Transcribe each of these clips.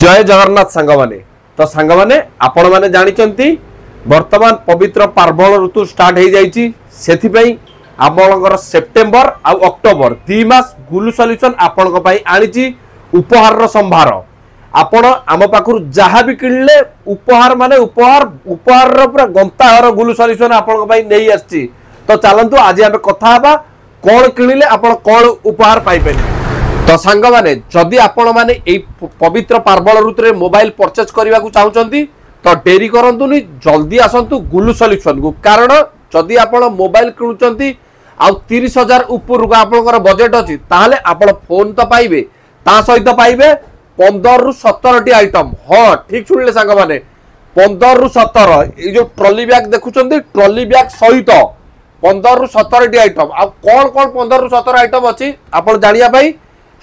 जय जगन्नाथ सांग माने तो सांग माने आपण माने जानिचंती वर्तमान पवित्र पार्वण ऋतु स्टार्ट हो जाइए से आपणकर सेप्टेम्बर आ अक्टोबर 2 मास गुलु सॉल्यूशन आपण आनी उपहार संभार आपण आम पाखु जहाँ भी किणले उपहार माने उपहार उपहार पूरा गंताहार गुलु सॉल्यूशन आपण नहीं आसी। तो चलतु आज आम कथा कौन किणिले आपण कौन उपहार पाइबे। तो सांग माने जदि आपण माने ए पवित्र पार्वण ऋतु रे मोबाइल परचेज करने को चाहते तो डेरी करंतुनी जल्दी आसंतु गुलु सॉल्यूशन को। कारण जदि आपण मोबाइल किणुचंती आ 30,000 ऊपर आपनकर बजेट अछि ताहले आपण फोन तो पाइबे ता सहित पाइबे 15 रु 17 टी आइटम। हाँ ठीक सुनले सांग माने 15 रु 17 ए जो ट्रॉली बैग देखुचंती ट्रॉली बैग सहित 15 रु 17 टी आइटम। आ कोन कोन 15 रु 17 आइटम अछि आपण जानिया पई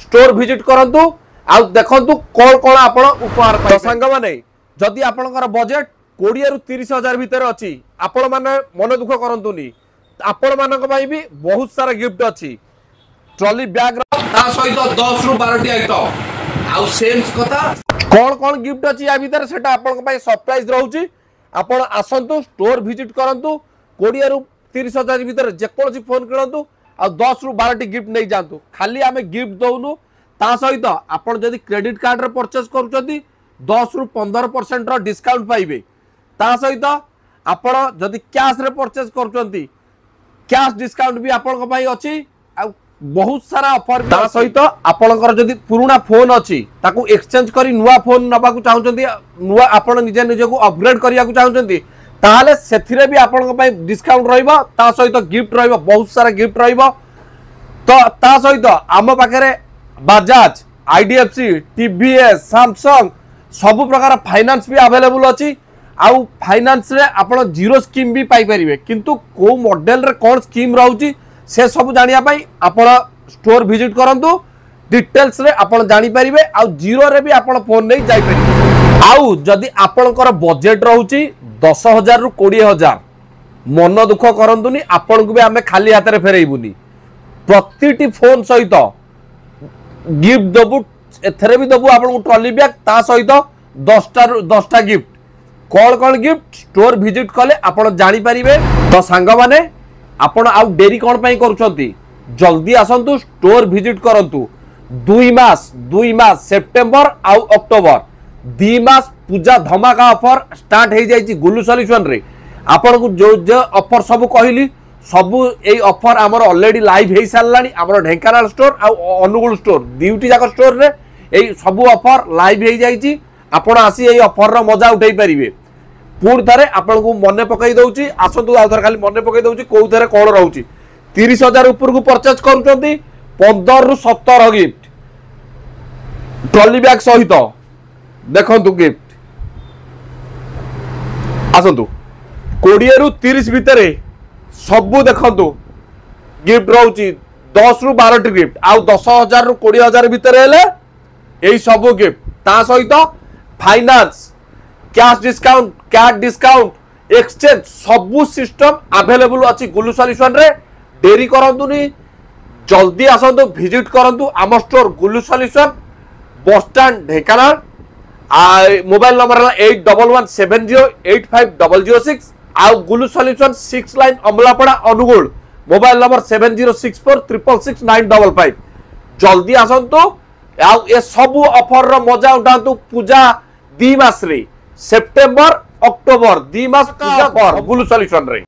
स्टोर विजिट करंतु आ देखंतु कोन कोन आपण उपहार पाइबे। सांग माने जदि आपनकर बजेट 20 रु 30,000 भीतर अछि आपण माने मन दुख करंतुनी आपण मानक भाई भी बहुत सारा गिफ्ट अछि। ट्रॉली बैग ता सहित 10 रु 12 टी आइटम आ सेम कथा कोन कोन गिफ्ट अछि या भीतर सेटा आपण भाई सरप्राइज रहउची। आपण आसंतु स्टोर विजिट करंतु 20 रु 30,000 भीतर जे कोनसी फोन किणंतु आ 10 रु 12 टी गिफ्ट नहीं जानतु। खाली आमे गिफ्ट दउनु ता सहित आपण जदि क्रेडिट कार्ड रे परचेज करूचंती 10 रु 15% रो डिस्काउंट पाइबे। ता सहित आपण जदि कैश रे परचेज करूचंती कैश डिस्काउंट भी आपण पाई अछि आ बहुत सारा ऑफर भी। ता सहित आपणकर जदि पुराना फोन अछि ताकू एक्सचेंज करी नुवा फोन नबा को चाहउचंती नुवा आपण निजे निजे को अपग्रेड करिया को चाहउचंती ताहाले सेथिरे भी आपण पाई डिस्काउंट रहइबो ता सहित गिफ्ट रहइबो बहुत सारा गिफ्ट रहइबो। तो ता सहित आम पाखरे बजाज आईडीएफसी टीवीएस सैमसंग सब प्रकार फाइनेंस भी अवेलेबल अछि। आउ फाइनेंस रे आपण जीरो स्कीम भी पाई परिबे किंतु को मॉडल रे कोन स्कीम रहउची से सब जानिया पई आपण स्टोर विजिट करंतु डिटेल्स रे आपण जानि परिबे। आउ जीरो रे भी आपण फोन नहीं जाई परिबे। आउ जदि आपणकर बजेट रहउची 10,000 रु 20,000 मन दुख करंतुनी आपण को भी हमें खाली हाथ रे फेरइबुनी प्रतिटी फोन सहित गिफ्ट दबु एथरे भी दबु आपण ट्रॉली बैग ता सहित 10टा गिफ्ट कौन कौन गिफ्ट स्टोर विजिट कले आपण जानि परिबे। तो सांग माने आपण आउ डेरी कोन पई करूछंती जल्दी आसंतु स्टोर विजिट करंतु 2 मास सेप्टेम्बर आउ अक्टोबर 2 मास पूजा धमाका ऑफर स्टार्ट हो जाइए गुलु सॉल्यूशन रे। आपण को जो जो ऑफर सब कहली सब ए ऑफर आमर ऑलरेडी लाइव हो सारलानी आमर ढेंकानाल स्टोर आ अनुगुल स्टोर दुईटी जाक स्टोर रे ए सब ऑफर लाइव हो जाइए। आपण आसी ए ऑफर रो मजा उठाई परिबे। पुणी थे आपन को मन पकई दउची आसंतु आ थर खाली मन पकई दउची को थरे कोन रहउची 30,000 ऊपर को परचेज करूचंती 15 रु 17 गिफ्ट ट्रॉली बैग सहित देखंतु गिफ्ट आसंतु 20 रु 30 भितरे सब देखंतु गिफ्ट रहउची 10 रु 12 टी गिफ्ट आ 10,000 रु 20,000 भितरे हेले एई सब गिफ्ट ता सहित finance cash discount cash discount exchange सबू सिस्टम अवेलेबल अच्छी गुलु सॉल्यूशन रे। डेरी करंतुनी जल्दी आसंतु विजिट करंतु आम स्टोर गुलु solution bus stand Dhenkanal. Mobile number है 8117085006 आ गुलु solution 6 line Amlapada Angul mobile number 7064666955। जल्दी आसंतु आ ए सब ऑफर रो मजा उठांतु पूजा 2 मास रे सेप्टेम्बर अक्टोबर 2 मास पूजा पर गुलु सॉल्यूशन रे।